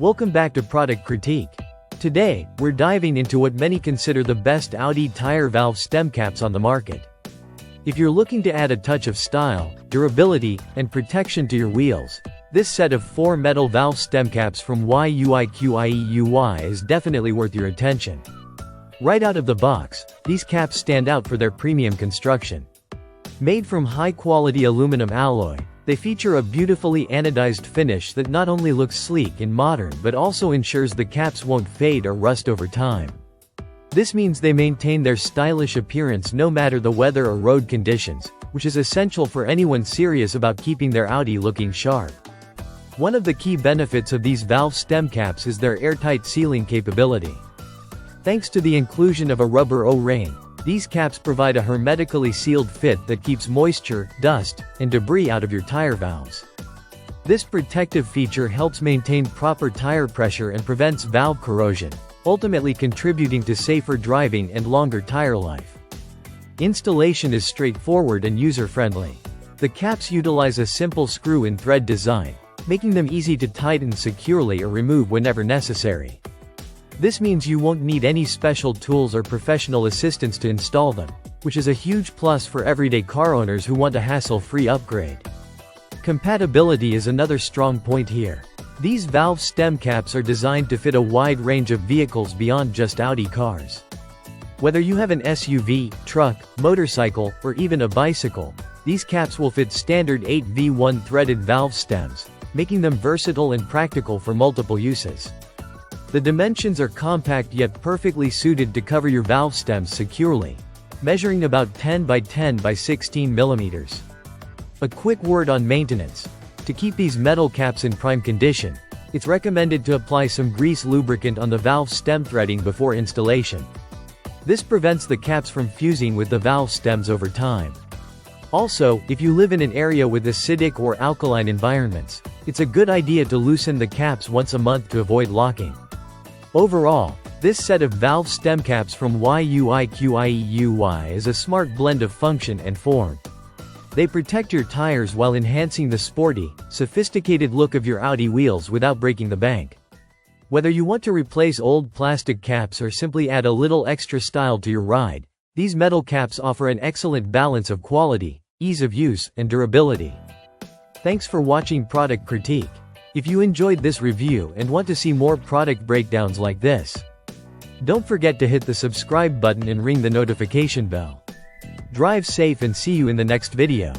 Welcome back to Product Critique. Today, we're diving into what many consider the best Audi tire valve stem caps on the market. If you're looking to add a touch of style, durability, and protection to your wheels, this set of 4 metal valve stem caps from YUIQIEUY is definitely worth your attention. Right out of the box, these caps stand out for their premium construction. Made from high-quality aluminum alloy, they feature a beautifully anodized finish that not only looks sleek and modern but also ensures the caps won't fade or rust over time. This means they maintain their stylish appearance no matter the weather or road conditions, which is essential for anyone serious about keeping their Audi looking sharp. One of the key benefits of these valve stem caps is their airtight sealing capability. Thanks to the inclusion of a rubber O-ring, these caps provide a hermetically sealed fit that keeps moisture, dust, and debris out of your tire valves. This protective feature helps maintain proper tire pressure and prevents valve corrosion, ultimately contributing to safer driving and longer tire life. Installation is straightforward and user-friendly. The caps utilize a simple screw and thread design, making them easy to tighten securely or remove whenever necessary. This means you won't need any special tools or professional assistance to install them, which is a huge plus for everyday car owners who want a hassle-free upgrade. Compatibility is another strong point here. These valve stem caps are designed to fit a wide range of vehicles beyond just Audi cars. Whether you have an SUV, truck, motorcycle, or even a bicycle, these caps will fit standard 8v1 threaded valve stems, making them versatile and practical for multiple uses. The dimensions are compact yet perfectly suited to cover your valve stems securely, measuring about 10 by 10 by 16 millimeters. A quick word on maintenance. To keep these metal caps in prime condition, it's recommended to apply some grease lubricant on the valve stem threading before installation. This prevents the caps from fusing with the valve stems over time. Also, if you live in an area with acidic or alkaline environments, it's a good idea to loosen the caps once a month to avoid locking. Overall, this set of valve stem caps from YUIQIEUY is a smart blend of function and form. They protect your tires while enhancing the sporty, sophisticated look of your Audi wheels without breaking the bank. Whether you want to replace old plastic caps or simply add a little extra style to your ride, these metal caps offer an excellent balance of quality, ease of use, and durability. Thanks for watching Product Critique. If you enjoyed this review and want to see more product breakdowns like this, don't forget to hit the subscribe button and ring the notification bell. Drive safe and see you in the next video.